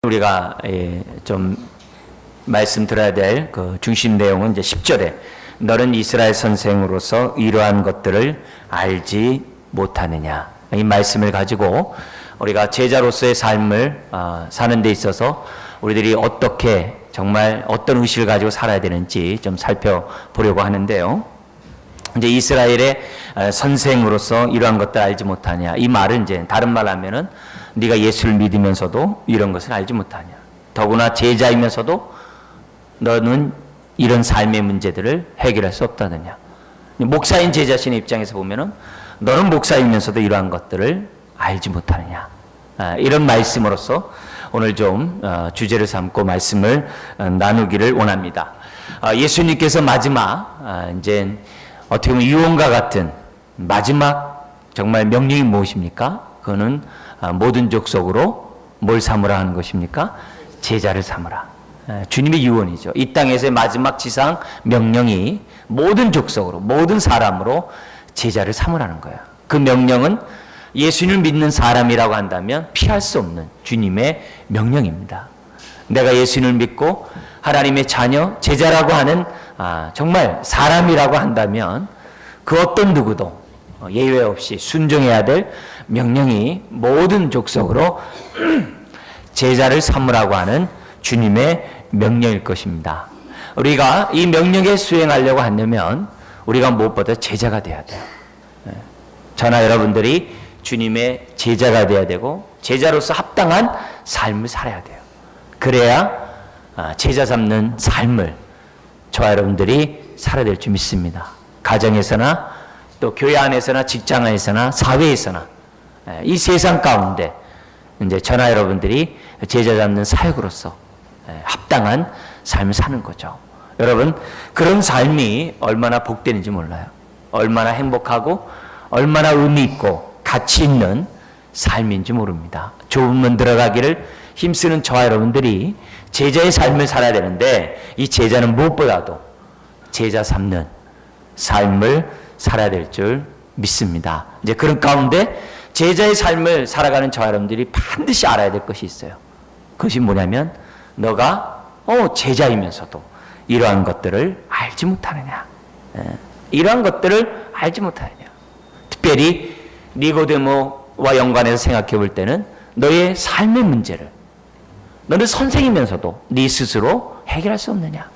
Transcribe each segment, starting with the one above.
우리가 좀 말씀 들어야 될 그 중심 내용은 이제 10절에 너는 이스라엘 선생으로서 이러한 것들을 알지 못하느냐, 이 말씀을 가지고 우리가 제자로서의 삶을 사는 데 있어서 우리들이 어떻게 정말 어떤 의식을 가지고 살아야 되는지 좀 살펴보려고 하는데요. 이제 이스라엘의 선생으로서 이러한 것들 알지 못하냐, 이 말은 이제 다른 말로 하면은 네가 예수를 믿으면서도 이런 것을 알지 못하냐, 더구나 제자이면서도 너는 이런 삶의 문제들을 해결할 수 없다느냐. 목사인 제 자신의 입장에서 보면은 너는 목사이면서도 이러한 것들을 알지 못하느냐, 이런 말씀으로서 오늘 좀 주제를 삼고 말씀을 나누기를 원합니다. 예수님께서 마지막 이제 어떻게 보면 유언과 같은 마지막 정말 명령이 무엇입니까? 그거는 모든 족속으로 뭘 삼으라 하는 것입니까? 제자를 삼으라. 주님의 유언이죠. 이 땅에서의 마지막 지상 명령이 모든 족속으로, 모든 사람으로 제자를 삼으라는 거예요. 그 명령은 예수님을 믿는 사람이라고 한다면 피할 수 없는 주님의 명령입니다. 내가 예수님을 믿고 하나님의 자녀, 제자라고 하는 정말 사람이라고 한다면 그 어떤 누구도 예외 없이 순종해야 될 명령이 모든 족속으로 제자를 삼으라고 하는 주님의 명령일 것입니다. 우리가 이 명령에 수행하려고 한다면 우리가 무엇보다 제자가 돼야 돼요. 저나 여러분들이 주님의 제자가 돼야 되고 제자로서 합당한 삶을 살아야 돼요. 그래야 제자 삼는 삶을 저와 여러분들이 살아야 될 줄 믿습니다. 가정에서나 또 교회 안에서나 직장 안에서나 사회에서나 이 세상 가운데 이제 저나 여러분들이 제자 잡는 사역으로서 합당한 삶을 사는 거죠. 여러분, 그런 삶이 얼마나 복되는지 몰라요. 얼마나 행복하고 얼마나 의미 있고 가치 있는 삶인지 모릅니다. 좁은 문 들어가기를 힘쓰는 저와 여러분들이 제자의 삶을 살아야 되는데 이 제자는 무엇보다도 제자 삼는 삶을 살아야 될 줄 믿습니다. 이제 그런 가운데 제자의 삶을 살아가는 저와 여러분들이 반드시 알아야 될 것이 있어요. 그것이 뭐냐면 너가 제자이면서도 이러한 것들을 알지 못하느냐, 이러한 것들을 알지 못하느냐. 특별히 니고데모와 연관해서 생각해 볼 때는 너의 삶의 문제를 너는 선생이면서도 네 스스로 해결할 수 없느냐.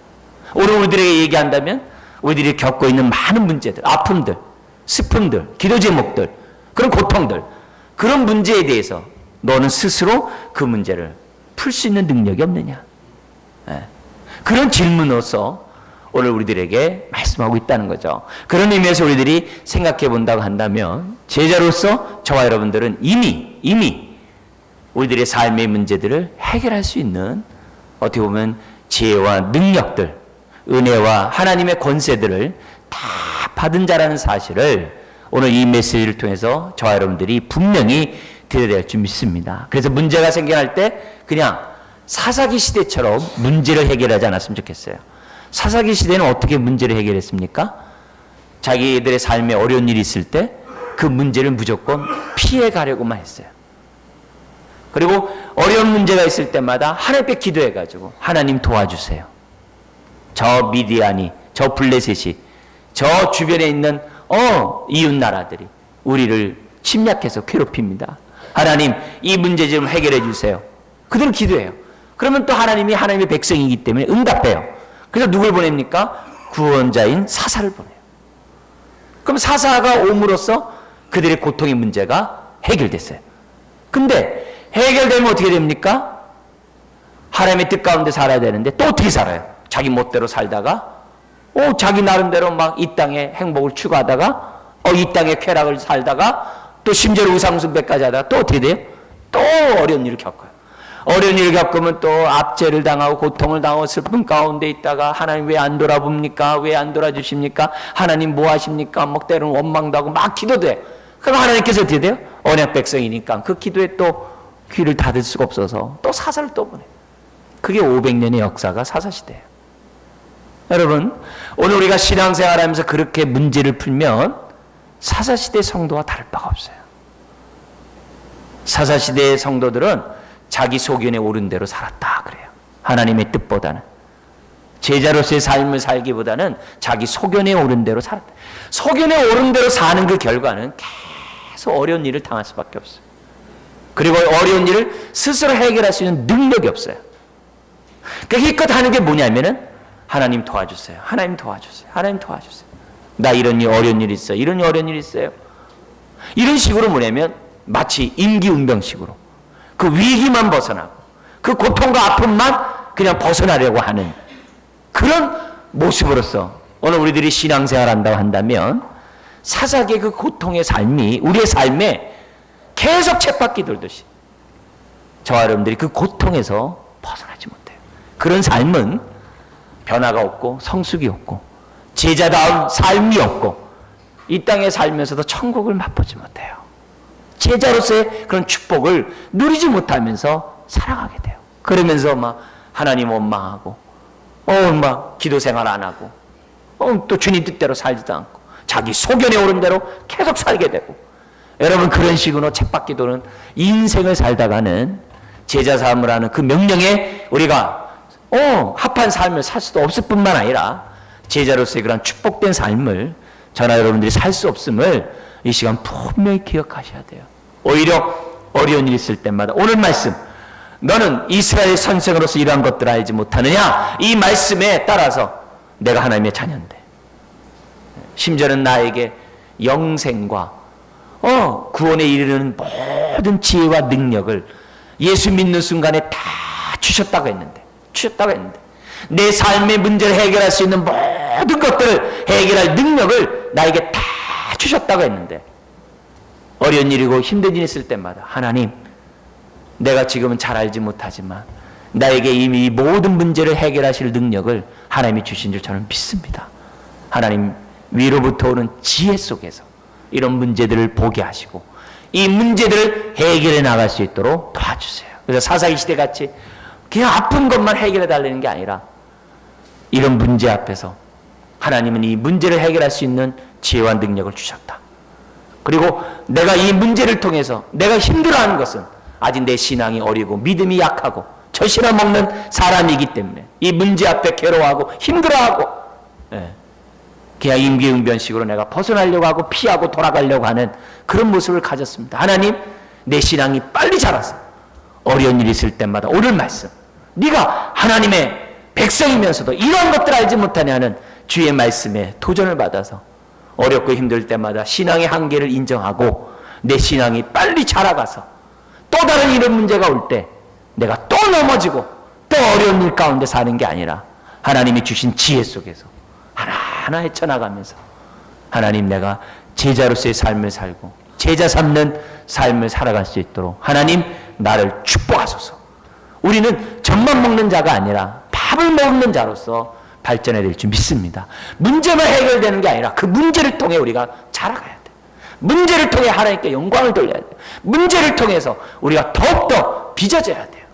오늘 우리들에게 얘기한다면 우리들이 겪고 있는 많은 문제들, 아픔들, 슬픔들, 기도 제목들, 그런 고통들, 그런 문제에 대해서 너는 스스로 그 문제를 풀 수 있는 능력이 없느냐. 그런 질문으로서 오늘 우리들에게 말씀하고 있다는 거죠. 그런 의미에서 우리들이 생각해 본다고 한다면 제자로서 저와 여러분들은 이미 우리들의 삶의 문제들을 해결할 수 있는 어떻게 보면 지혜와 능력들, 은혜와 하나님의 권세들을 다 받은 자라는 사실을 오늘 이 메시지를 통해서 저와 여러분들이 분명히 드려야 될 줄 믿습니다. 그래서 문제가 생겨날 때 그냥 사사기 시대처럼 문제를 해결하지 않았으면 좋겠어요. 사사기 시대는 어떻게 문제를 해결했습니까? 자기들의 삶에 어려운 일이 있을 때 그 문제를 무조건 피해 가려고만 했어요. 그리고 어려운 문제가 있을 때마다 하나님께 기도해가지고 하나님 도와주세요. 저 미디안이, 저 블레셋이, 저 주변에 있는 이웃 나라들이 우리를 침략해서 괴롭힙니다. 하나님 이 문제 좀 해결해 주세요. 그들은 기도해요. 그러면 또 하나님이 하나님의 백성이기 때문에 응답해요. 그래서 누굴 보냅니까? 구원자인 사사를 보내요. 그럼 사사가 옴으로써 그들의 고통의 문제가 해결됐어요. 근데 해결되면 어떻게 됩니까? 하나님의 뜻 가운데 살아야 되는데 또 어떻게 살아요? 자기 멋대로 살다가 자기 나름대로 막 이 땅의 행복을 추구하다가 이 땅의 쾌락을 살다가 또 심지어 우상숭배까지 하다가 또 어떻게 돼요? 또 어려운 일을 겪어요. 어려운 일을 겪으면 또 압제를 당하고 고통을 당하고 슬픔 가운데 있다가 하나님 왜 안 돌아봅니까? 왜 안 돌아주십니까? 하나님 뭐 하십니까? 막 때로는 원망도 하고 막 기도도 해요. 그럼 하나님께서 어떻게 돼요? 언약 백성이니까 그 기도에 또 귀를 닫을 수가 없어서 또 사사를 또 보내요. 그게 500년의 역사가 사사시대예요. 여러분, 오늘 우리가 신앙생활하면서 그렇게 문제를 풀면 사사시대 성도와 다를 바가 없어요. 사사시대의 성도들은 자기 소견에 오른 대로 살았다 그래요. 하나님의 뜻보다는, 제자로서의 삶을 살기보다는 자기 소견에 오른 대로 살았다. 소견에 오른 대로 사는 그 결과는 계속 어려운 일을 당할 수밖에 없어요. 그리고 어려운 일을 스스로 해결할 수 있는 능력이 없어요. 그러니까 이껏 하는 게 뭐냐면은 하나님 도와주세요. 하나님 도와주세요. 하나님 도와주세요. 나 이런 어려운 일이 있어요. 이런 어려운 일이 있어요. 이런 식으로 뭐냐면 마치 임기응변식으로 그 위기만 벗어나고 그 고통과 아픔만 그냥 벗어나려고 하는 그런 모습으로서 오늘 우리들이 신앙생활 한다고 한다면 사사기의 그 고통의 삶이 우리의 삶에 계속 쳇바퀴 돌듯이 저와 여러분들이 그 고통에서 벗어나지 못해요. 그런 삶은 변화가 없고 성숙이 없고 제자다운 삶이 없고 이 땅에 살면서도 천국을 맛보지 못해요. 제자로서의 그런 축복을 누리지 못하면서 살아가게 돼요. 그러면서 막 하나님 원망하고 막 기도 생활 안 하고 또 주님 뜻대로 살지도 않고 자기 소견에 오른 대로 계속 살게 되고, 여러분 그런 식으로 쳇바퀴 도는 인생을 살다가는 제자 삶을 하는 그 명령에 우리가 합한 삶을 살 수도 없을 뿐만 아니라 제자로서의 그런 축복된 삶을 저나 여러분들이 살 수 없음을 이 시간 분명히 기억하셔야 돼요. 오히려 어려운 일이 있을 때마다 오늘 말씀, 너는 이스라엘 선생으로서 이러한 것들을 알지 못하느냐, 이 말씀에 따라서 내가 하나님의 자녀인데, 심지어는 나에게 영생과 구원에 이르는 모든 지혜와 능력을 예수 믿는 순간에 다 주셨다고 했는데 내 삶의 문제를 해결할 수 있는 모든 것들을 해결할 능력을 나에게 다 주셨다고 했는데, 어려운 일이고 힘든 일이 있을 때마다 하나님, 내가 지금은 잘 알지 못하지만 나에게 이미 이 모든 문제를 해결하실 능력을 하나님이 주신 줄 저는 믿습니다. 하나님 위로부터 오는 지혜 속에서 이런 문제들을 보게 하시고 이 문제들을 해결해 나갈 수 있도록 도와주세요. 그래서 사사기 시대 같이 그냥 아픈 것만 해결해 달라는 게 아니라 이런 문제 앞에서 하나님은 이 문제를 해결할 수 있는 지혜와 능력을 주셨다. 그리고 내가 이 문제를 통해서 내가 힘들어하는 것은 아직 내 신앙이 어리고 믿음이 약하고 젖이나 먹는 사람이기 때문에 이 문제 앞에 괴로워하고 힘들어하고 그냥 임기응변식으로 내가 벗어나려고 하고 피하고 돌아가려고 하는 그런 모습을 가졌습니다. 하나님, 내 신앙이 빨리 자라서 어려운 일이 있을 때마다 오늘 말씀, 네가 하나님의 백성이면서도 이런 것들 알지 못하냐는 주의 말씀에 도전을 받아서 어렵고 힘들 때마다 신앙의 한계를 인정하고 내 신앙이 빨리 자라가서 또 다른 이런 문제가 올 때 내가 또 넘어지고 또 어려운 일 가운데 사는 게 아니라 하나님이 주신 지혜 속에서 하나하나 헤쳐나가면서 하나님, 내가 제자로서의 삶을 살고 제자 삼는 삶을 살아갈 수 있도록 하나님 나를 축복하소서. 우리는 젖만 먹는 자가 아니라 밥을 먹는 자로서 발전해야 될 줄 믿습니다. 문제만 해결되는 게 아니라 그 문제를 통해 우리가 자라가야 돼. 문제를 통해 하나님께 영광을 돌려야 돼. 문제를 통해서 우리가 더욱더 빚어져야 돼요.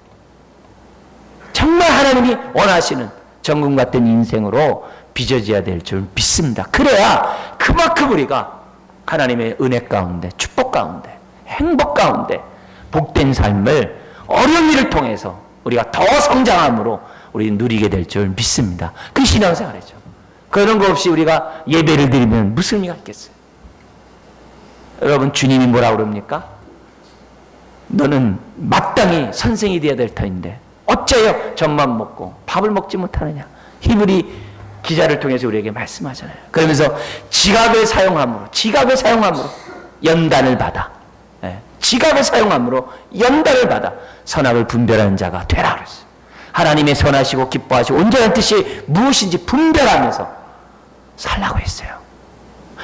정말 하나님이 원하시는 정금 같은 인생으로 빚어져야 될 줄 믿습니다. 그래야 그만큼 우리가 하나님의 은혜 가운데, 축복 가운데, 행복 가운데 복된 삶을 어려운 일을 통해서 우리가 더 성장함으로 우리 누리게 될 줄 믿습니다. 그 신앙생활이죠. 그런 거 없이 우리가 예배를 드리면 무슨 의미가 있겠어요? 여러분, 주님이 뭐라고 그럽니까? 너는 마땅히 선생이 되어야 될 터인데 어째요 젖만 먹고 밥을 먹지 못하느냐. 히브리 기자를 통해서 우리에게 말씀하잖아요. 그러면서 지각을 사용함으로 연단을 받아, 지각을 사용함으로 연단을 받아 선악을 분별하는 자가 되라 그랬어요. 하나님의 선하시고 기뻐하시고 온전한 뜻이 무엇인지 분별하면서 살라고 했어요.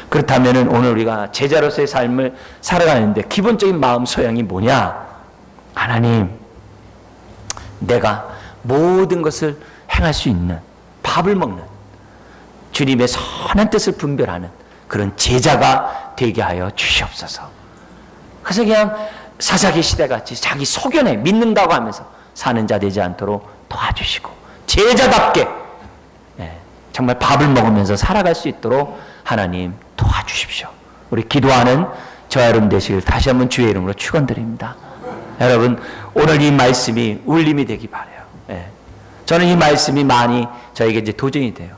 그렇다면 오늘 우리가 제자로서의 삶을 살아가는데 기본적인 마음 소양이 뭐냐? 하나님, 내가 모든 것을 행할 수 있는, 밥을 먹는, 주님의 선한 뜻을 분별하는 그런 제자가 되게 하여 주시옵소서. 그래서 그냥 사사기 시대같이 자기 소견에 믿는다고 하면서 사는 자 되지 않도록 도와주시고 제자답게 정말 밥을 먹으면서 살아갈 수 있도록 하나님 도와주십시오. 우리 기도하는 저와 여러분 되시길 다시 한번 주의 이름으로 축원드립니다. 여러분, 오늘 이 말씀이 울림이 되기 바라요. 예. 저는 이 말씀이 많이 저에게 이제 도전이 돼요.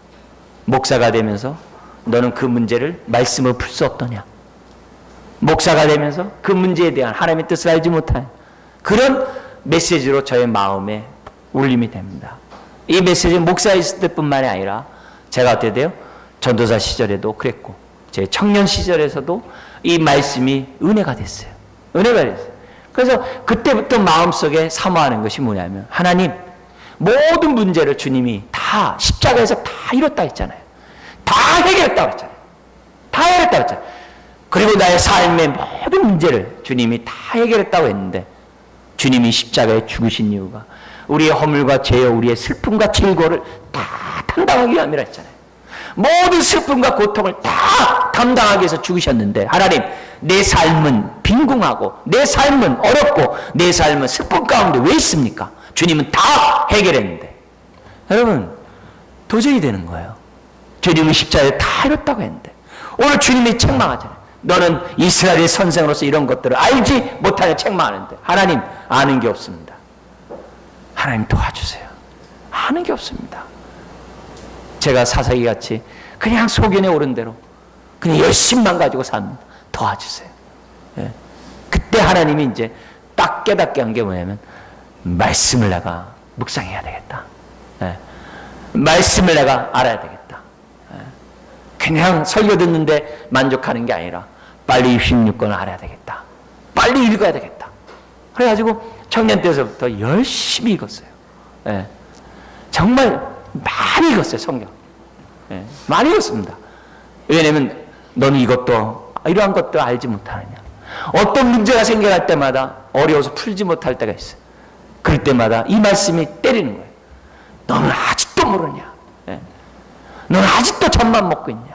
목사가 되면서 너는 그 문제를 말씀으로 풀 수 없더냐? 목사가 되면서 그 문제에 대한 하나님의 뜻을 알지 못하는 그런 메시지로 저의 마음에 울림이 됩니다. 이 메시지는 목사에 있을 때뿐만이 아니라 제가 어떻게 돼요? 전도사 시절에도 그랬고 제 청년 시절에서도 이 말씀이 은혜가 됐어요. 은혜가 됐어요. 그래서 그때부터 마음속에 사모하는 것이 뭐냐면 하나님, 모든 문제를 주님이 다 십자가에서 다 이뤘다 했잖아요. 다 해결했다고 했잖아요. 다 해결했다고 했잖아요. 그리고 나의 삶의 모든 문제를 주님이 다 해결했다고 했는데 주님이 십자가에 죽으신 이유가 우리의 허물과 죄와 우리의 슬픔과 질고를 다 담당하기 위함이라 했잖아요. 모든 슬픔과 고통을 다 담당하기 위해서 죽으셨는데 하나님, 내 삶은 빈궁하고 내 삶은 어렵고 내 삶은 슬픔 가운데 왜 있습니까? 주님은 다 해결했는데 여러분, 도전이 되는 거예요. 주님은 십자가에 다 이뤘다고 했는데 오늘 주님이 책망하잖아요. 너는 이스라엘의 선생으로서 이런 것들을 알지 못하냐 책망하는데 하나님, 아는 게 없습니다. 하나님 도와주세요. 아는 게 없습니다. 제가 사사기같이 그냥 소견에 오른 대로 그냥 열심만 가지고 삽니다. 도와주세요. 예. 그때 하나님이 이제 딱 깨닫게 한 게 뭐냐면 말씀을 내가 묵상해야 되겠다. 예. 말씀을 내가 알아야 되겠다. 예. 그냥 설교 듣는데 만족하는 게 아니라 빨리 66권을 알아야 되겠다. 빨리 읽어야 되겠다. 그래가지고 청년 때서부터 열심히 읽었어요. 예. 정말 많이 읽었어요, 성경. 예. 많이 읽었습니다. 왜냐면 너는 이것도 이러한 것도 알지 못하느냐. 어떤 문제가 생겨날 때마다 어려워서 풀지 못할 때가 있어요. 그럴 때마다 이 말씀이 때리는 거예요. 너는 아직도 모르냐. 예. 너는 아직도 젖만 먹고 있냐.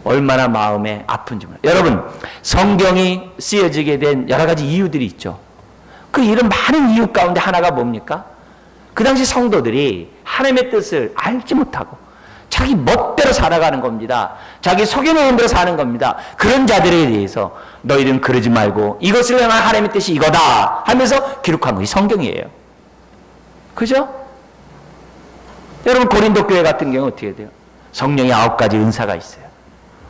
얼마나 마음에 아픈지 몰라요. 여러분, 성경이 쓰여지게 된 여러 가지 이유들이 있죠. 그 이런 많은 이유 가운데 하나가 뭡니까? 그 당시 성도들이 하나님의 뜻을 알지 못하고 자기 멋대로 살아가는 겁니다. 자기 속여놓은 대로 사는 겁니다. 그런 자들에 대해서 너희는 그러지 말고 이것을 향한 하나님의 뜻이 이거다 하면서 기록한 것이 성경이에요. 그죠? 여러분, 고린도 교회 같은 경우 어떻게 돼요? 성령의 9가지 은사가 있어요.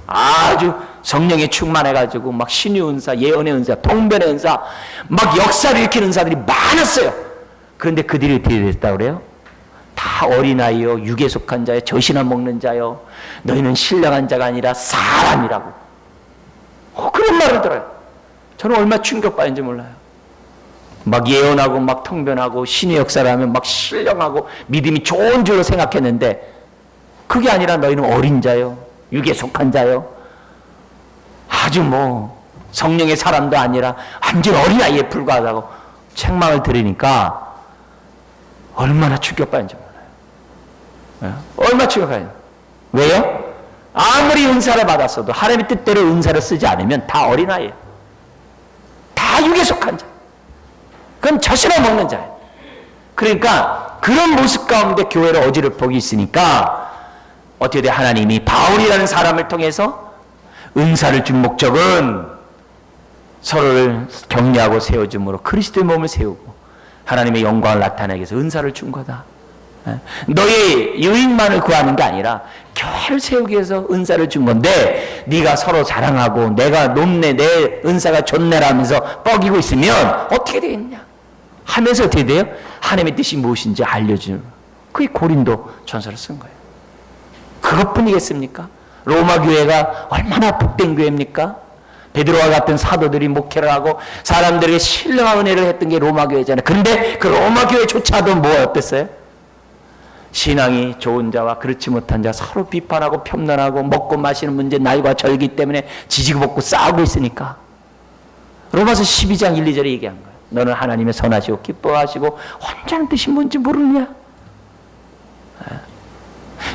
아주 성령에 충만해가지고 막 신유 은사, 예언의 은사, 통변의 은사, 막 역사를 일으키는 은사들이 많았어요. 그런데 그들이 어떻게 됐다고 그래요? 다 어린아이요, 육에 속한 자요, 젖이나 먹는 자요, 너희는 신령한 자가 아니라 사람이라고. 그런 말을 들어요. 저는 얼마나 충격받는지 몰라요. 막 예언하고 막 통변하고 신의 역사를 하면 막 신령하고 믿음이 좋은 줄로 생각했는데 그게 아니라 너희는 어린 자요, 육에 속한 자요, 아주 뭐 성령의 사람도 아니라 완전 어린아이에 불과하다고 책망을 들으니까 얼마나 충격받는지 몰라요. 얼마나 충격받는지. 왜요? 아무리 은사를 받았어도 하나님의 뜻대로 은사를 쓰지 않으면 다 어린아이예요. 다 육에 속한 자. 그건 젖이나 먹는 자예요. 그러니까 그런 모습 가운데 교회를 어지럽히고 있으니까 어떻게 돼? 하나님이 바울이라는 사람을 통해서 은사를 준 목적은 서로를 격려하고 세워줌으로 그리스도의 몸을 세우고 하나님의 영광을 나타내기 위해서 은사를 준 거다. 너의 유익만을 구하는 게 아니라 교회를 세우기 위해서 은사를 준 건데 네가 서로 자랑하고 내가 높네, 내 은사가 좋네라면서 뻐기고 있으면 어떻게 되겠냐 하면서 어떻게 돼요? 하나님의 뜻이 무엇인지 알려주는, 그게 고린도 전서를 쓴 거예요. 그것뿐이겠습니까? 로마 교회가 얼마나 복된 교회입니까? 베드로와 같은 사도들이 목회를 하고 사람들에게 신령한 은혜를 했던 게 로마 교회잖아요. 그런데 그 로마 교회조차도 뭐가 어땠어요? 신앙이 좋은 자와 그렇지 못한 자 서로 비판하고 편론하고 먹고 마시는 문제, 날과 절기 때문에 지지고 볶고 싸우고 있으니까 로마서 12장 1, 2절에 얘기한 거예요. 너는 하나님의 선하시고 기뻐하시고 혼자는 뜻이 뭔지 모르느냐?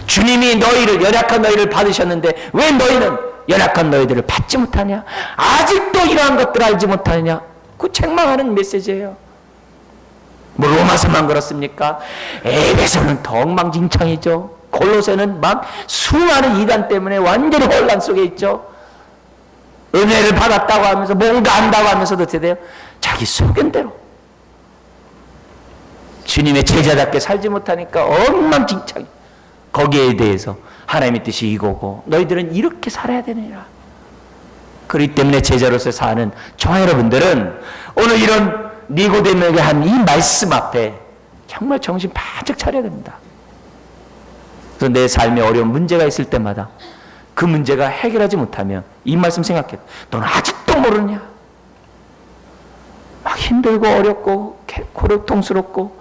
주님이 너희를, 연약한 너희를 받으셨는데 왜 너희는 연약한 너희들을 받지 못하냐? 아직도 이러한 것들을 알지 못하느냐? 그 책망하는 메시지예요. 뭐 로마서만 그렇습니까? 에베소는 더 엉망진창이죠. 골로새는 막 수많은 이단 때문에 완전히 혼란 속에 있죠. 은혜를 받았다고 하면서 뭔가 안다고 하면서도 어떻게 돼요? 잘 자기 소견대로 주님의 제자답게 살지 못하니까 엉망진창. 거기에 대해서 하나님의 뜻이 이거고 너희들은 이렇게 살아야 되느니라. 그렇기 때문에 제자로서 사는 저와 여러분들은 오늘 이런 니고데모에게 한 이 말씀 앞에 정말 정신 바짝 차려야 됩니다. 그래서 내 삶에 어려운 문제가 있을 때마다 그 문제가 해결하지 못하면 이 말씀 생각해. 너는 아직도 모르냐? 막 힘들고 어렵고 고통스럽고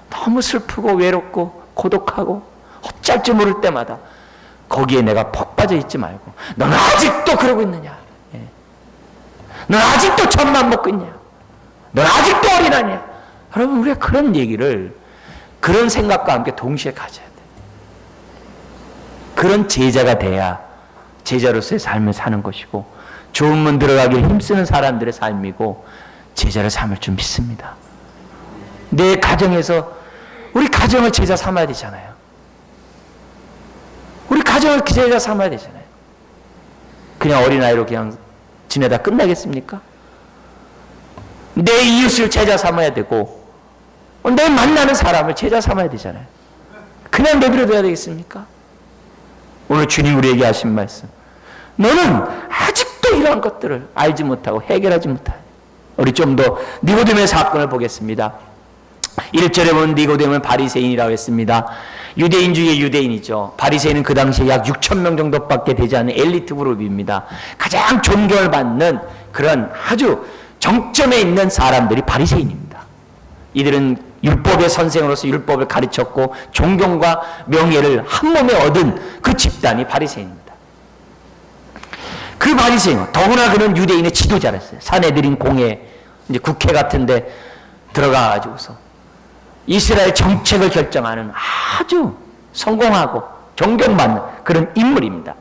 너무 슬프고 외롭고 고독하고 어쩔 줄 모를 때마다 거기에 내가 퍽 빠져 있지 말고 너는 아직도 그러고 있느냐? 너는 아직도 젖만 먹고 있냐? 너는 아직도 어린아이냐? 여러분 우리가 그런 얘기를 그런 생각과 함께 동시에 가져야 돼. 그런 제자가 돼야 제자로서의 삶을 사는 것이고 좋은 문 들어가기에 힘쓰는 사람들의 삶이고 제자를 삼을 줄 믿습니다. 내 가정에서 우리 가정을 제자 삼아야 되잖아요. 우리 가정을 제자 삼아야 되잖아요. 그냥 어린아이로 그냥 지내다 끝나겠습니까? 내 이웃을 제자 삼아야 되고 내 만나는 사람을 제자 삼아야 되잖아요. 그냥 내버려둬야 되겠습니까? 오늘 주님 우리에게 하신 말씀, 너는 아직도 이러한 것들을 알지 못하고 해결하지 못하네. 우리 좀 더 니고데모의 사건을 보겠습니다. 1절에 보면 니고데모는 바리새인이라고 했습니다. 유대인 중에 유대인이죠. 바리새인은 그 당시에 약 6,000명 정도밖에 되지 않는 엘리트 그룹입니다. 가장 존경을 받는 그런 아주 정점에 있는 사람들이 바리새인입니다. 이들은 율법의 선생으로서 율법을 가르쳤고 존경과 명예를 한 몸에 얻은 그 집단이 바리새인입니다. 그 바리새인, 더구나 그는 유대인의 지도자였어요. 사내들인 공회, 이제 국회 같은데 들어가가지고서 이스라엘 정책을 결정하는 아주 성공하고 존경받는 그런 인물입니다.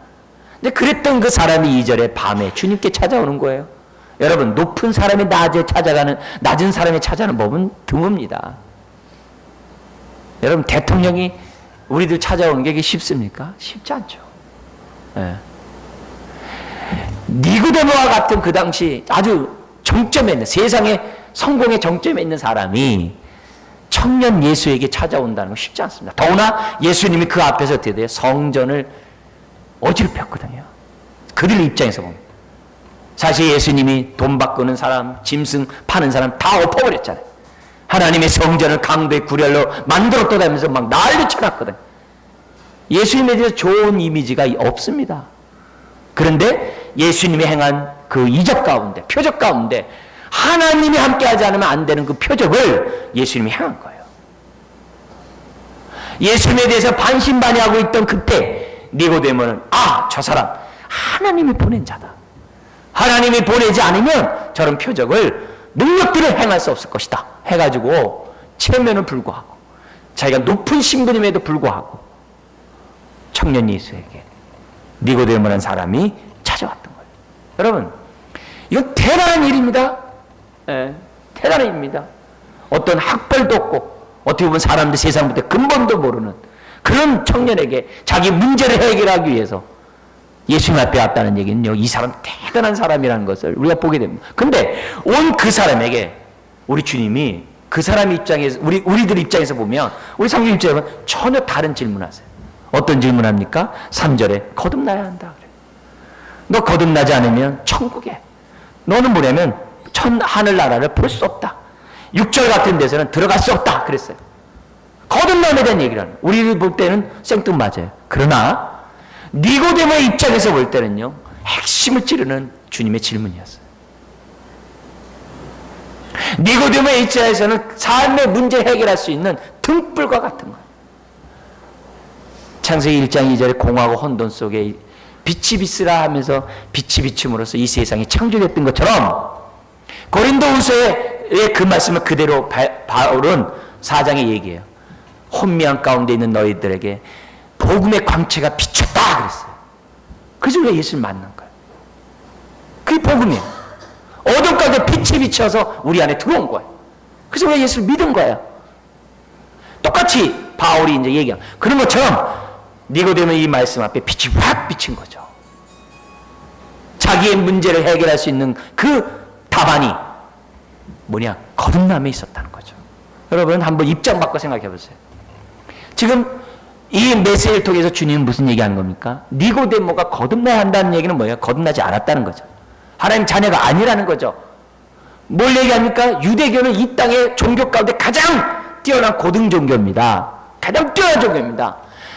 근데 그랬던 그 사람이 2절에 밤에 주님께 찾아오는 거예요. 여러분, 높은 사람이 낮은 사람이 찾아가는 법은 드뭅니다. 여러분, 대통령이 우리들 찾아오는 게 쉽습니까? 쉽지 않죠. 네. 니고데모와 같은 그 당시 아주 정점에 있는, 세상의 성공의 정점에 있는 사람이 청년 예수에게 찾아온다는 건 쉽지 않습니다. 더구나 예수님이 그 앞에서 어떻게 돼요? 성전을 어지럽혔거든요. 그들 입장에서 보면. 사실 예수님이 돈 바꾸는 사람, 짐승 파는 사람 다 엎어버렸잖아요. 하나님의 성전을 강도의 구렬로 만들어 떠다니면서 막 난리 쳐놨거든. 예수님에 대해서 좋은 이미지가 없습니다. 그런데 예수님이 행한 그 이적 가운데, 표적 가운데 하나님이 함께하지 않으면 안 되는 그 표적을 예수님이 행한 거예요. 예수님에 대해서 반신반의하고 있던 그때 니고데모는 저 사람 하나님이 보낸 자다. 하나님이 보내지 않으면 저런 표적을 능력들을 행할 수 없을 것이다 해가지고 체면을 불구하고 자기가 높은 신분임에도 불구하고 청년 예수에게 니고데모라는 사람이 찾아왔던 거예요. 여러분, 이건 대단한 일입니다. 네, 대단한 일입니다. 어떤 학벌도 없고 어떻게 보면 사람들 세상부터 근본도 모르는 그런 청년에게 자기 문제를 해결하기 위해서 예수님 앞에 왔다는 얘기는요, 이 사람 대단한 사람이라는 것을 우리가 보게 됩니다. 근데 온 그 사람에게 우리 주님이 그 사람 입장에서, 우리들 입장에서 보면, 우리 성경 입장에서 보면 전혀 다른 질문하세요. 어떤 질문합니까? 3절에 거듭나야 한다. 그래요. 너 거듭나지 않으면 천국에, 너는 뭐냐면 하늘나라를 볼 수 없다. 6절 같은 데서는 들어갈 수 없다. 그랬어요. 거듭남에 대한 얘기를 하는, 우리를 볼 때는 생뚱맞아요. 그러나 니고데모의 입장에서 볼 때는요, 핵심을 찌르는 주님의 질문이었어요. 니고데모의 입장에서는 삶의 문제 해결할 수 있는 등불과 같은 거예요. 창세기 1장 2절에 공하고 혼돈 속에 빛이 비스라 하면서 빛이 비춤으로써 이 세상이 창조됐던 것처럼 고린도후서의 그 말씀을 그대로 바울은 4장에 얘기해요. 혼미한 가운데 있는 너희들에게 복음의 광채가 비쳤다 그랬어요. 그래서 우리가 예수를 만난 거예요. 그게 복음이에요. 어둠 가운데 빛이 비쳐서 우리 안에 들어온 거예요. 그래서 우리가 예수를 믿은 거예요. 똑같이 바울이 이제 얘기해요. 그런 것처럼 니고데모 이 말씀 앞에 빛이 확 비친 거죠. 자기의 문제를 해결할 수 있는 그 답안이 뭐냐? 거듭남에 있었다는 거죠. 여러분 한번 입장 바꿔 생각해 보세요. 지금 이 메시지를 통해서 주님은 무슨 얘기하는 겁니까? 니고데모가 거듭나야 한다는 얘기는 뭐예요? 거듭나지 않았다는 거죠. 하나님 자녀가 아니라는 거죠. 뭘 얘기합니까? 유대교는 이 땅의 종교 가운데 가장 뛰어난 고등 종교입니다. 가장 뛰어난 종교입니다.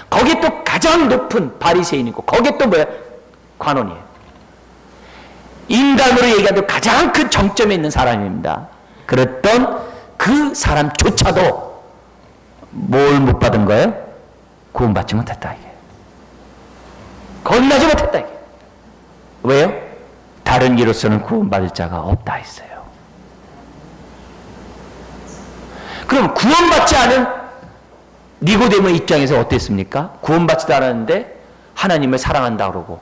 거기에 또 가장 높은 바리새인이고 거기에 또 뭐예요? 관원이에요. 인간으로 얘기하도 가장 큰 정점에 있는 사람입니다. 그랬던 그 사람조차도 뭘 못 받은 거예요? 구원받지 못했다 이게. 거듭나지 못했다 이게. 왜요? 다른 이로서는 구원받을 자가 없다 했어요. 그럼 구원받지 않은 니고데모의 입장에서 어땠습니까? 구원받지도 않았는데 하나님을 사랑한다 그러고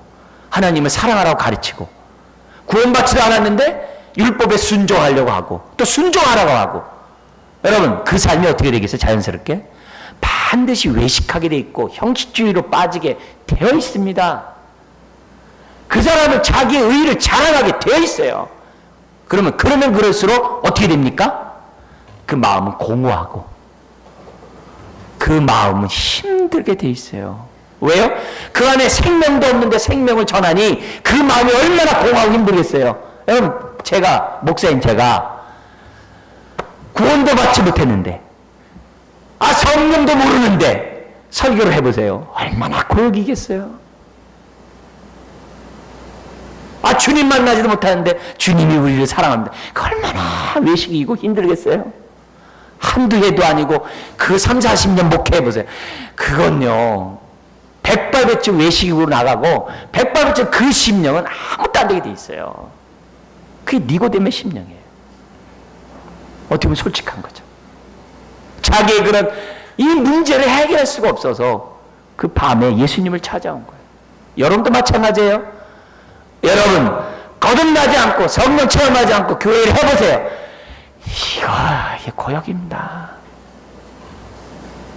하나님을 사랑하라고 가르치고 구원받지도 않았는데 율법에 순종하려고 하고 또 순종하라고 하고 여러분 그 삶이 어떻게 되겠어요? 자연스럽게 반드시 외식하게 돼 있고 형식주의로 빠지게 되어 있습니다. 그 사람은 자기의 의의를 자랑하게 되어 있어요. 그러면 그럴수록 어떻게 됩니까? 그 마음은 공허하고 그 마음은 힘들게 돼 있어요. 왜요? 그 안에 생명도 없는데 생명을 전하니 그 마음이 얼마나 공허하고 힘들겠어요. 여러분 목사님 제가 구원도 받지 못했는데 성령도 모르는데 설교를 해보세요. 얼마나 고역이겠어요. 주님 만나지도 못하는데 주님이 우리를 사랑합니다. 얼마나 외식이고 힘들겠어요. 한두 해도 아니고 그 30-40년 목회해보세요. 그건요 백발백중 외식으로 나가고 백발백중 그 심령은 아무것도 안 되게 돼 있어요. 그게 니고데모의 심령이에요. 어떻게 보면 솔직한 거죠. 자기의 그런 이 문제를 해결할 수가 없어서 그 밤에 예수님을 찾아온 거예요. 여러분도 마찬가지예요. 여러분 거듭나지 않고 성령 체험하지 않고 교회를 해보세요. 이게 고역입니다.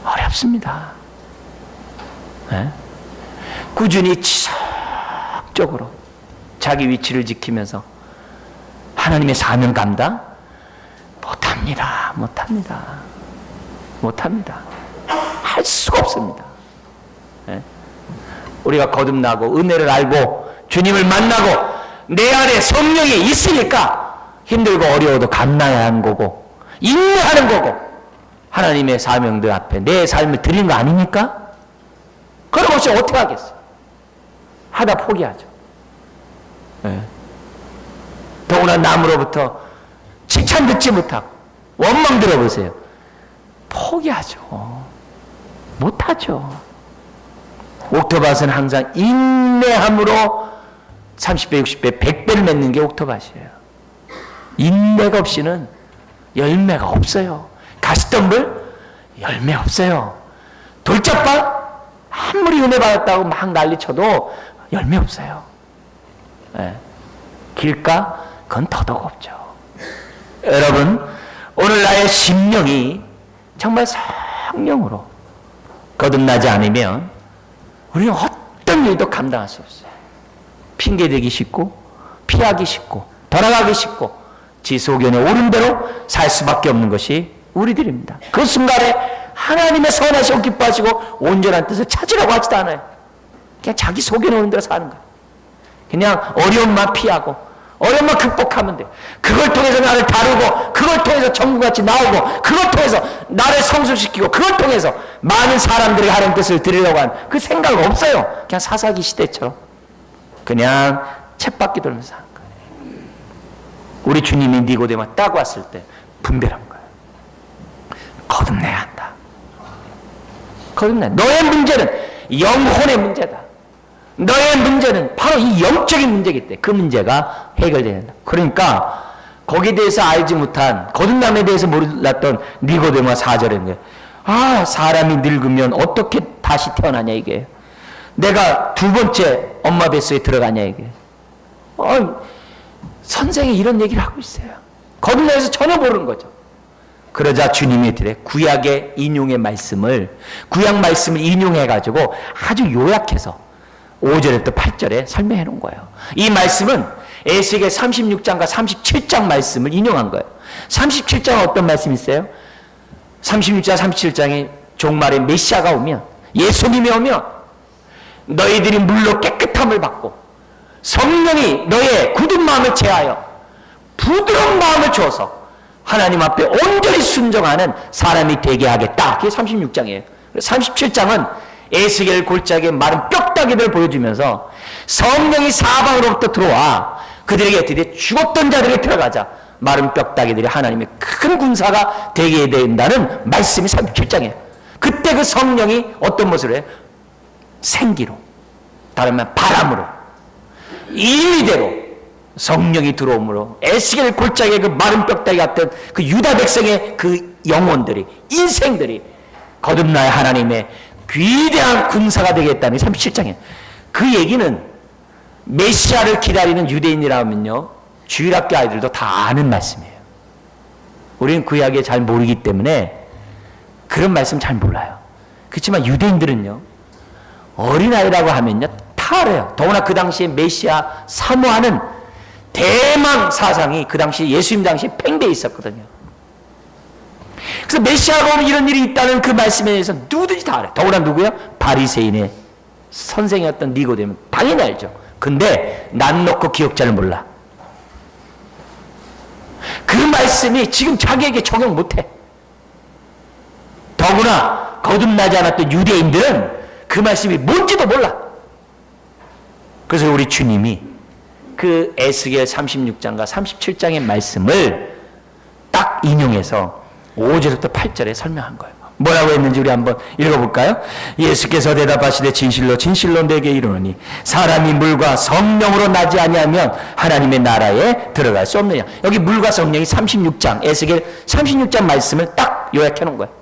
어렵습니다. 네? 꾸준히 지속적으로 자기 위치를 지키면서 하나님의 사명 감당 못합니다. 할 수가 없습니다. 네? 우리가 거듭나고 은혜를 알고 주님을 만나고 내 안에 성령이 있으니까 힘들고 어려워도 감당해야 하는 거고 인내하는 거고 하나님의 사명들 앞에 내 삶을 드리는 거 아닙니까? 그럼 없이 어떻게 하겠어요? 하다 포기하죠. 네. 더구나 남으로부터 칭찬 듣지 못하고 원망 들어보세요. 포기하죠. 못하죠. 옥토밭은 항상 인내함으로 30배, 60배, 100배를 맺는 게 옥토밭이에요. 인내가 없이는 열매가 없어요. 가시덤불 열매 없어요. 돌짝밭 아무리 은혜 받았다고 막 난리쳐도 열매 없어요. 네. 길가 그건 더더욱 없죠. 여러분 오늘 나의 심령이 정말 성령으로 거듭나지 않으면 우리는 어떤 일도 감당할 수 없어요. 핑계대기 쉽고 피하기 쉽고 돌아가기 쉽고 지 소견에 오른 대로 살 수밖에 없는 것이 우리들입니다. 그 순간에 하나님의 선하시고 기뻐하시고 온전한 뜻을 찾으려고 하지도 않아요. 그냥 자기 소견에 오른 대로 사는 거예요. 그냥 어려움만 피하고 어려움만 극복하면 돼요. 그걸 통해서 나를 다루고 그걸 통해서 천국같이 나오고 그걸 통해서 나를 성숙시키고 그걸 통해서 많은 사람들이 하는 뜻을 드리려고 하는 그 생각 없어요. 그냥 사사기 시대처럼 그냥 쳇바퀴 돌면서 사는 거예요. 우리 주님이 니고데모 딱 왔을 때 분별한 거예요. 거듭내야 한다. 거듭내. 너의 문제는 영혼의 문제다. 너의 문제는 바로 이 영적인 문제이기 때문에 그 문제가 해결돼야 된다. 그러니까 거기에 대해서 알지 못한 거듭남에 대해서 몰랐던 니고데모가 4절에 있는 거예요. 사람이 늙으면 어떻게 다시 태어나냐 이게. 내가 두 번째 엄마 뱃속에 들어가냐 이게. 선생이 이런 얘기를 하고 있어요. 거듭나서 전혀 모르는 거죠. 그러자 주님이 이르되 구약의 인용의 말씀을 구약 말씀을 인용해가지고 아주 요약해서 5절에 또 8절에 설명해 놓은 거예요. 이 말씀은 에스겔 36장과 37장 말씀을 인용한 거예요. 37장은 어떤 말씀이 있어요? 36장, 37장에 종말에 메시아가 오면, 예수님이 오면 너희들이 물로 깨끗함을 받고 성령이 너의 굳은 마음을 제하여 부드러운 마음을 주어서 하나님 앞에 온전히 순종하는 사람이 되게 하겠다. 그게 36장이에요. 37장은 에스겔 골짜기에 마른 뼈다귀들을 보여주면서 성령이 사방으로부터 들어와 그들에게 어떻게 죽었던 자들이 들어가자 마른 뼈다귀들이 하나님의 큰 군사가 되게 된다는 말씀이 37장이에요. 그때 그 성령이 어떤 모습으로 해요? 생기로, 다른 말 바람으로, 임의대로 성령이 들어오므로 에스겔 골짜기의 그 마른 뼈다귀 같은 그 유다 백성의 그 영혼들이, 인생들이 거듭나야 하나님의 위대한 군사가 되겠다는 37장이에요. 그 얘기는 메시아를 기다리는 유대인이라면요, 주일학교 아이들도 다 아는 말씀이에요. 우리는 그 이야기를 잘 모르기 때문에 그런 말씀 잘 몰라요. 그렇지만 유대인들은요, 어린아이라고 하면요 다 알아요. 더구나 그 당시에 메시아 사모하는 대망 사상이 그 당시 예수님 당시에 팽배해 있었거든요. 그래서 메시아가 오면 이런 일이 있다는 그 말씀에 대해서 누구든지 다 알아요. 더구나 누구요? 바리새인의 선생이었던 니고데모는 당연히 알죠. 근데 난 놓고 기억자를 몰라. 그 말씀이 지금 자기에게 적용 못해. 더구나 거듭나지 않았던 유대인들은 그 말씀이 뭔지도 몰라. 그래서 우리 주님이 그 에스겔 36장과 37장의 말씀을 딱 인용해서 5절부터 8절에 설명한 거예요. 뭐라고 했는지 우리 한번 읽어볼까요? 예수께서 대답하시되 진실로 진실로 내게 이르노니 사람이 물과 성령으로 나지 아니하면 하나님의 나라에 들어갈 수 없느냐. 여기 물과 성령이 36장 에스겔 36장 말씀을 딱 요약해 놓은 거예요.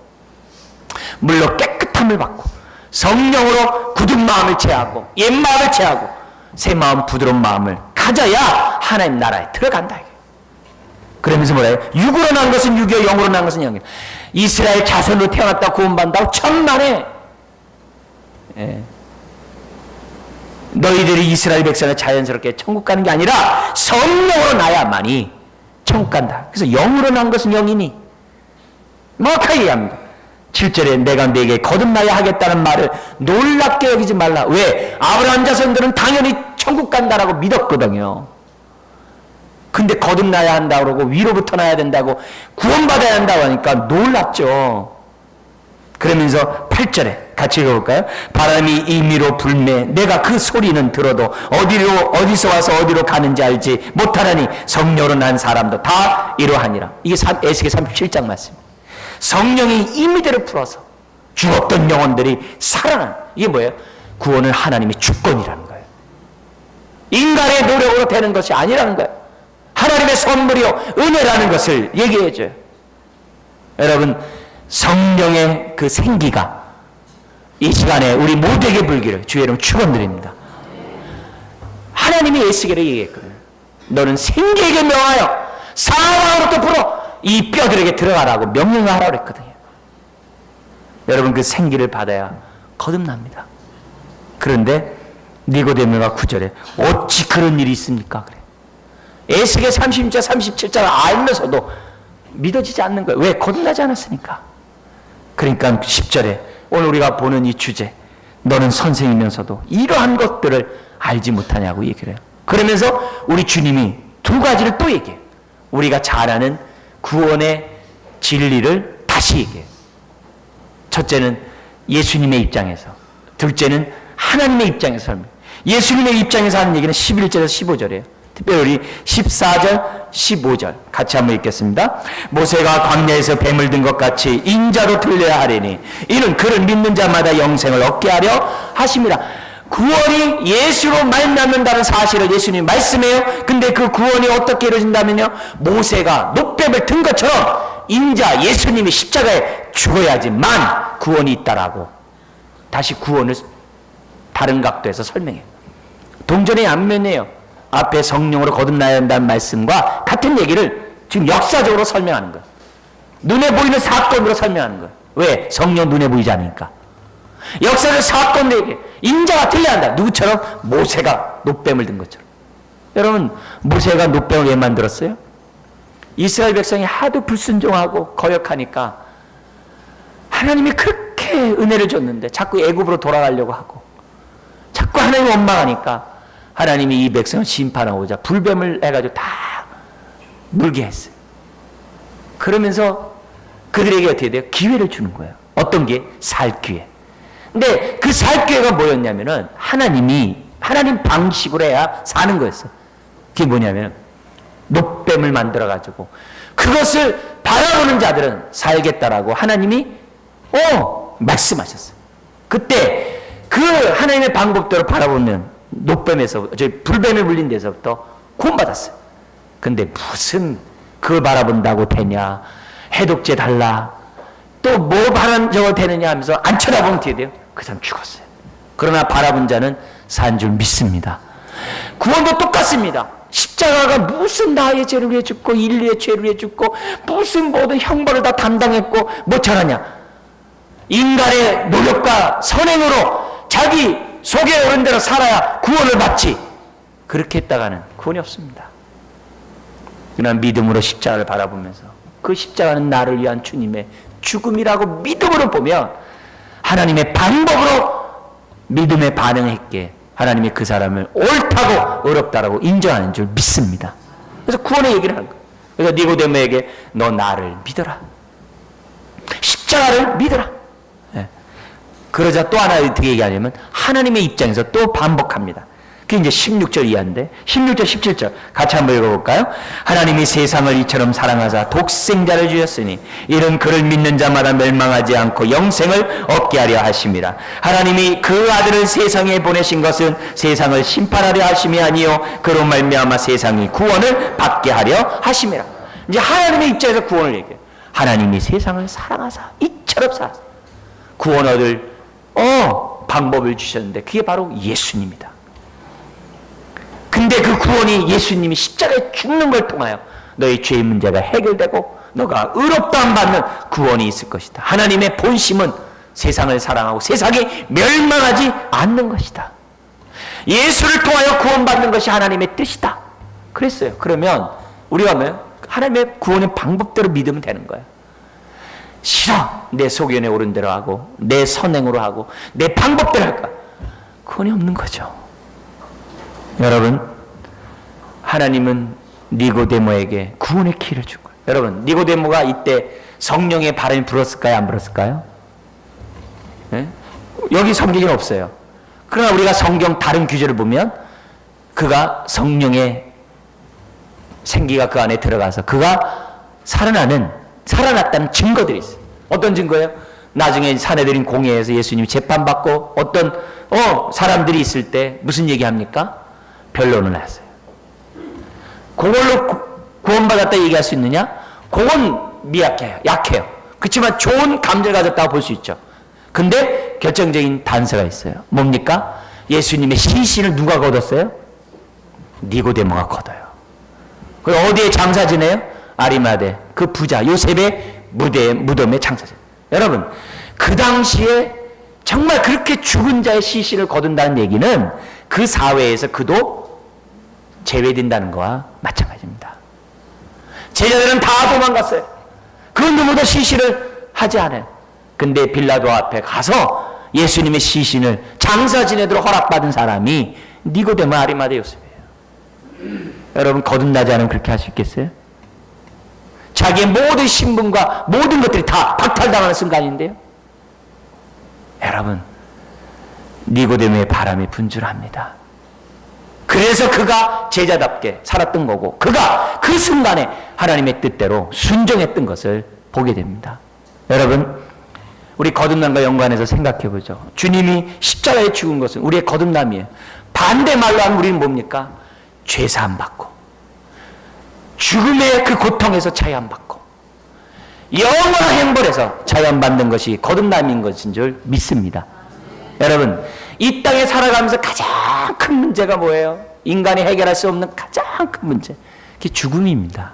물로 깨끗함을 받고 성령으로 굳은 마음을 제하고 옛 마음을 제하고 새 마음 부드러운 마음을 가져야 하나님 나라에 들어간다. 그러면서 뭐래요? 육으로 난 것은 육이요 영으로 난 것은 영이요. 이스라엘 자손으로 태어났다 구원받는다고 천만에 너희들이 이스라엘 백성을 자연스럽게 천국 가는 게 아니라 성령으로 나야만이 천국 간다. 그래서 영으로 난 것은 영이니 정확하게 얘기합니다. 7절에 내가 네게 거듭나야 하겠다는 말을 놀랍게 여기지 말라. 왜? 아브라함 자손들은 당연히 천국 간다라고 믿었거든요. 근데 거듭나야 한다고 그러고 위로부터 나야 된다고 구원받아야 한다고 하니까 놀랍죠. 그러면서 8절에 같이 읽어볼까요? 바람이 임의로 불매 내가 그 소리는 들어도 어디서 와서 어디로 가는지 알지 못하나니 성령으로 난 사람도 다 이러하니라. 이게 에스겔 37장 말씀. 성령이 임의대로 풀어서 죽었던 영혼들이 살아난, 이게 뭐예요? 구원은 하나님의 주권이라는 거예요. 인간의 노력으로 되는 것이 아니라는 거예요. 하나님의 선물이요 은혜라는 것을 얘기해줘요. 여러분, 성령의 그 생기가 이 시간에 우리 모두에게 불기를 주의 이름 축원드립니다. 하나님이 에스겔에 얘기했거든요. 너는 생기에게 명하여 사방으로부터 불어 이 뼈들에게 들어가라고 명령하라고 했거든요. 여러분, 그 생기를 받아야 거듭납니다. 그런데 니고데모가 9절에 어찌 그런 일이 있습니까? 그래. 에스겔 36장 37장을 알면서도 믿어지지 않는 거예요. 왜? 거듭나지 않았으니까. 그러니까 10절에 오늘 우리가 보는 이 주제, 너는 선생이면서도 이러한 것들을 알지 못하냐고 얘기를 해요. 그러면서 우리 주님이 두 가지를 또 얘기해요. 우리가 잘 아는 구원의 진리를 다시 얘기해요. 첫째는 예수님의 입장에서, 둘째는 하나님의 입장에서 설명. 예수님의 입장에서 하는 얘기는 11절에서 15절이에요. 특별히 14절, 15절 같이 한번 읽겠습니다. 모세가 광야에서 뱀을 든 것 같이 인자도 들려야 하리니 이는 그를 믿는 자마다 영생을 얻게 하려 하심이라. 구원이 예수로 말미암는다는 사실을 예수님이 말씀해요. 근데 그 구원이 어떻게 이루어진다면요, 모세가 놋뱀을 든 것처럼 인자 예수님이 십자가에 죽어야지만 구원이 있다라고 다시 구원을 다른 각도에서 설명해요. 동전의 앞면이에요. 앞에 성령으로 거듭나야 한다는 말씀과 같은 얘기를 지금 역사적으로 설명하는 거예요. 눈에 보이는 사건으로 설명하는 거예요. 왜? 성령 눈에 보이지 않으니까. 역사를 사건으로 얘기해요. 인자가 들려야 한다. 누구처럼? 모세가 놋뱀을 든 것처럼. 여러분, 모세가 놋뱀을 왜 만들었어요? 이스라엘 백성이 하도 불순종하고 거역하니까 하나님이 그렇게 은혜를 줬는데 자꾸 애굽으로 돌아가려고 하고 자꾸 하나님 원망하니까 하나님이 이 백성을 심판하고자 불뱀을 해가지고 다 물게 했어요. 그러면서 그들에게 어떻게 돼요? 기회를 주는 거예요. 어떤 기회? 살 기회. 근데 그 살 기회가 뭐였냐면은 하나님 방식으로 해야 사는 거였어. 그게 뭐냐면 녹뱀을 만들어가지고 그것을 바라보는 자들은 살겠다라고 하나님이 말씀하셨어요. 그때 그 하나님의 방법대로 바라보면 녹뱀에서 불뱀에 물린 데서부터 구원받았어요. 근데 무슨 그걸 바라본다고 되냐, 해독제 달라, 또 뭐 바람 저거 되느냐 하면서 안 쳐다보면 어떻게 돼요? 그 사람 죽었어요. 그러나 바라본 자는 산 줄 믿습니다. 구원도 똑같습니다. 십자가가 무슨 나의 죄를 위해 죽고 인류의 죄를 위해 죽고 무슨 모든 형벌을 다 담당했고 뭐 잘하냐, 인간의 노력과 선행으로 자기 속에 오른 대로 살아야 구원을 받지, 그렇게 했다가는 구원이 없습니다. 그러나 믿음으로 십자가를 바라보면서 그 십자가는 나를 위한 주님의 죽음이라고 믿음으로 보면 하나님의 방법으로 믿음에 반응했기에 하나님이 그 사람을 옳다고 어렵다라고 인정하는 줄 믿습니다. 그래서 구원의 얘기를 하는 거예요. 그래서 니고데모에게 너 나를 믿어라, 십자가를 믿어라. 그러자 또 하나 어떻게 얘기하냐면 하나님의 입장에서 또 반복합니다. 그게 이제 16절 이하인데 16절 17절 같이 한번 읽어볼까요? 하나님이 세상을 이처럼 사랑하사 독생자를 주셨으니 이런 그를 믿는 자마다 멸망하지 않고 영생을 얻게 하려 하심이라. 하나님이 그 아들을 세상에 보내신 것은 세상을 심판하려 하심이 아니요 그로 말미암아 세상이 구원을 받게 하려 하심이라. 이제 하나님의 입장에서 구원을 얘기해요. 하나님이 세상을 사랑하사 이처럼 사랑하사 구원 얻을 방법을 주셨는데 그게 바로 예수님이다. 근데 그 구원이 예수님이 십자가에 죽는 걸 통하여 너의 죄의 문제가 해결되고 너가 의롭다함 받는 구원이 있을 것이다. 하나님의 본심은 세상을 사랑하고 세상이 멸망하지 않는 것이다. 예수를 통하여 구원받는 것이 하나님의 뜻이다. 그랬어요. 그러면 우리가 하나님의 구원의 방법대로 믿으면 되는 거예요. 싫어, 내 소견에 오른 대로 하고 내 선행으로 하고 내 방법대로 할까? 구원이 없는 거죠. 여러분, 하나님은 니고데모에게 구원의 기회를 준 거예요. 여러분, 니고데모가 이때 성령의 바람이 불었을까요? 안 불었을까요? 네? 여기 성경에는 없어요. 그러나 우리가 성경 다른 규제를 보면 그가 성령의 생기가 그 안에 들어가서 그가 살아났다는 증거들이 있어요. 어떤 증거예요? 나중에 사내들인 공회에서 예수님이 재판받고 어떤 사람들이 있을 때 무슨 얘기합니까? 변론을 했어요. 그걸로 구원받았다 얘기할 수 있느냐? 그건 약해요. 그렇지만 좋은 감정을 가졌다고 볼 수 있죠. 근데 결정적인 단서가 있어요. 뭡니까? 예수님의 시신을 누가 거뒀어요? 니고데모가 거둬요. 그 어디에 장사 지내요? 아리마대 그 부자 요셉의 무덤에 장사 지내요. 여러분, 그 당시에 정말 그렇게 죽은 자의 시신을 거둔다는 얘기는 그 사회에서 그도 제외된다는 거와 마찬가지입니다. 제자들은 다 도망갔어요. 그 누구도 시신을 하지 않아요. 근데 빌라도 앞에 가서 예수님의 시신을 장사 지내도록 허락받은 사람이 니고데모 아리마대 요셉이에요. 여러분, 거듭나지 않으면 그렇게 할 수 있겠어요? 자기의 모든 신분과 모든 것들이 다 박탈당하는 순간인데요. 여러분, 니고데모의 바람이 분출합니다. 그래서 그가 제자답게 살았던 거고 그가 그 순간에 하나님의 뜻대로 순종했던 것을 보게 됩니다. 여러분, 우리 거듭남과 연관해서 생각해 보죠. 주님이 십자가에 죽은 것은 우리의 거듭남이에요. 반대말로 하면 우리는 뭡니까? 죄사함 받고 죽음의 그 고통에서 자유함 받고 영원한 행벌에서 자유함 받는 것이 거듭남인 것인 줄 믿습니다. 여러분, 이 땅에 살아가면서 가장 큰 문제가 뭐예요? 인간이 해결할 수 없는 가장 큰 문제, 그게 죽음입니다.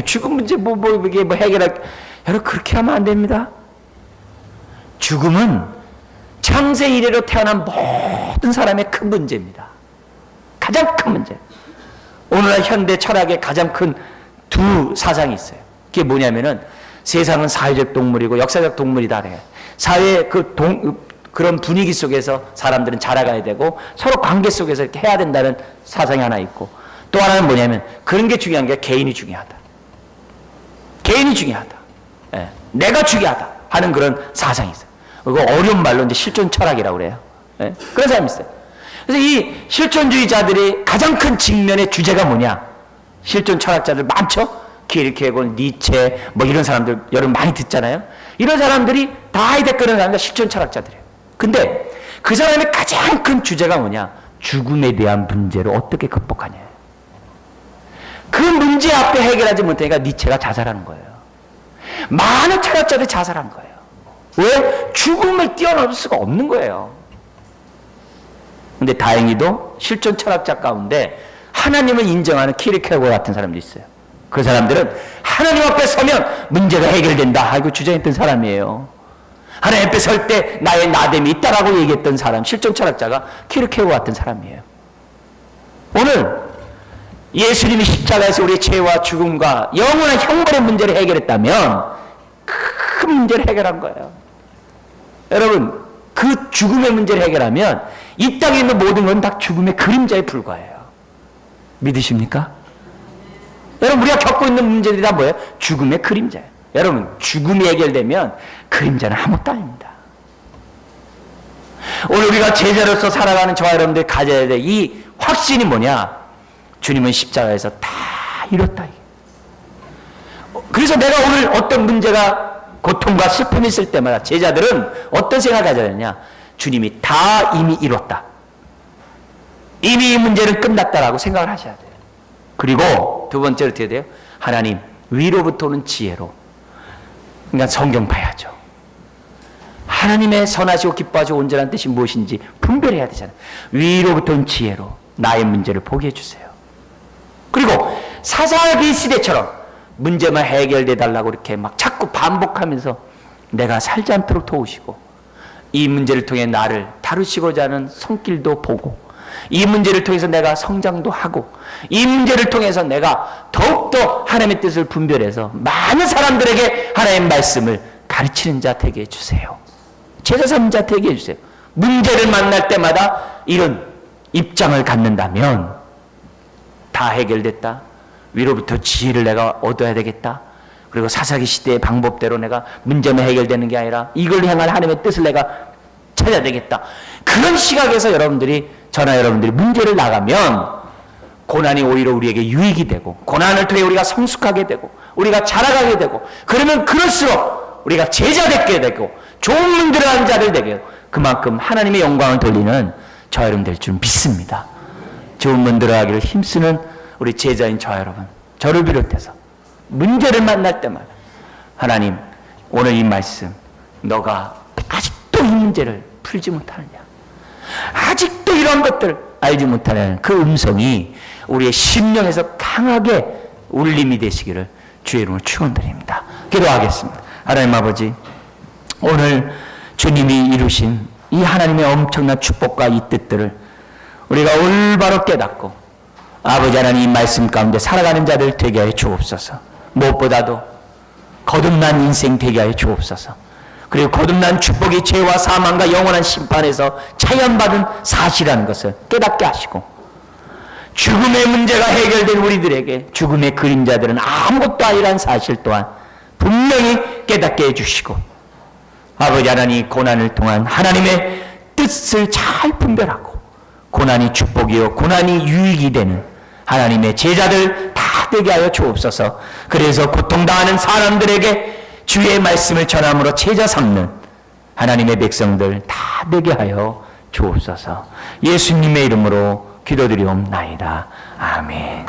죽음 문제 이게 해결할, 여러분, 그렇게 하면 안 됩니다. 죽음은 창세 이래로 태어난 모든 사람의 큰 문제입니다. 가장 큰 문제. 오늘날 현대 철학의 가장 큰 두 사상이 있어요. 그게 뭐냐면은 세상은 사회적 동물이고 역사적 동물이다. 사회의 그런 분위기 속에서 사람들은 자라가야 되고 서로 관계 속에서 이렇게 해야 된다는 사상이 하나 있고, 또 하나는 뭐냐면 그런 게 중요한 게 개인이 중요하다. 개인이 중요하다. 예, 내가 중요하다 하는 그런 사상이 있어요. 그거 어려운 말로 이제 실존 철학이라고 그래요. 예, 그런 사람이 있어요. 그래서 이 실존주의자들이 가장 큰 직면의 주제가 뭐냐? 실존 철학자들 많죠? 키르케고르, 니체, 뭐 이런 사람들 여러분 많이 듣잖아요. 이런 사람들이 다 하이데거르는 사람들 실존 철학자들이에요. 근데 그 사람의 가장 큰 주제가 뭐냐? 죽음에 대한 문제를 어떻게 극복하냐. 그 문제 앞에 해결하지 못하니까 니체가 자살하는 거예요. 많은 철학자들이 자살한 거예요. 왜? 죽음을 뛰어넘을 수가 없는 거예요. 근데 다행히도 실존 철학자 가운데 하나님을 인정하는 키르케고르 같은 사람도 있어요. 그 사람들은 하나님 앞에 서면 문제가 해결된다 하고 주장했던 사람이에요. 하나님 앞에 설 때 나의 나됨이 있다라고 얘기했던 사람, 실존 철학자가 키르케고르 같은 사람이에요. 오늘 예수님이 십자가에서 우리의 죄와 죽음과 영원한 형벌의 문제를 해결했다면 큰 문제를 해결한 거예요. 여러분, 그 죽음의 문제를 해결하면 이 땅에 있는 모든 건 다 죽음의 그림자에 불과해요. 믿으십니까? 여러분, 우리가 겪고 있는 문제들이 다 뭐예요? 죽음의 그림자예요. 여러분, 죽음이 해결되면 그림자는 아무것도 아닙니다. 오늘 우리가 제자로서 살아가는 저와 여러분들이 가져야 될 이 확신이 뭐냐? 주님은 십자가에서 다 이뤘다. 그래서 내가 오늘 어떤 문제가 고통과 슬픔이 있을 때마다 제자들은 어떤 생각을 가져야 되냐? 주님이 다 이미 이뤘다. 이미 이 문제는 끝났다라고 생각을 하셔야 돼요. 그리고 두 번째로 어떻게 돼요? 하나님 위로부터 오는 지혜로, 그러니까 성경 봐야죠. 하나님의 선하시고 기뻐하시고 온전한 뜻이 무엇인지 분별해야 되잖아요. 위로부터 오는 지혜로 나의 문제를 보게 해주세요. 그리고 사사기 시대처럼 문제만 해결돼 달라고 이렇게 막 자꾸 반복하면서 내가 살지 않도록 도우시고, 이 문제를 통해 나를 다루시고자 하는 손길도 보고, 이 문제를 통해서 내가 성장도 하고, 이 문제를 통해서 내가 더욱더 하나님의 뜻을 분별해서 많은 사람들에게 하나님의 말씀을 가르치는 자 되게 해주세요. 제자 삼는 자 되게 해주세요. 문제를 만날 때마다 이런 입장을 갖는다면 다 해결됐다. 위로부터 지혜를 내가 얻어야 되겠다. 그리고 사사기 시대의 방법대로 내가 문제만 해결되는 게 아니라 이걸 향한 하나님의 뜻을 내가 찾아야 되겠다. 그런 시각에서 여러분들이, 저나 여러분들이 문제를 나가면 고난이 오히려 우리에게 유익이 되고, 고난을 통해 우리가 성숙하게 되고 우리가 자라가게 되고, 그러면 그럴수록 우리가 제자되게 되고 좋은 문제를 하는 자들 되게 되고, 그만큼 하나님의 영광을 돌리는 저 여러분 될 줄 믿습니다. 좋은 문제를 하기를 힘쓰는 우리 제자인 저 여러분, 저를 비롯해서 문제를 만날 때마다 하나님, 오늘 이 말씀, 너가 아직도 이 문제를 풀지 못하느냐, 아직도 이런 것들 알지 못하는 그 음성이 우리의 심령에서 강하게 울림이 되시기를 주의 이름으로 축원드립니다. 기도하겠습니다. 하나님 아버지, 오늘 주님이 이루신 이 하나님의 엄청난 축복과 이 뜻들을 우리가 올바로 깨닫고 아버지 하나님 이 말씀 가운데 살아가는 자들 되게 하여 주옵소서. 무엇보다도 거듭난 인생 되게 하여 주옵소서. 그리고 거듭난 축복이 죄와 사망과 영원한 심판에서 차연받은 사실이라는 것을 깨닫게 하시고, 죽음의 문제가 해결된 우리들에게 죽음의 그림자들은 아무것도 아니라는 사실 또한 분명히 깨닫게 해주시고, 아버지 하나님 고난을 통한 하나님의 뜻을 잘 분별하고 고난이 축복이요 고난이 유익이 되는 하나님의 제자들 다 되게 하여 주옵소서. 그래서 고통당하는 사람들에게 주의 말씀을 전함으로 제자 삼는 하나님의 백성들 다 되게 하여 주옵소서. 예수님의 이름으로 기도드리옵나이다. 아멘.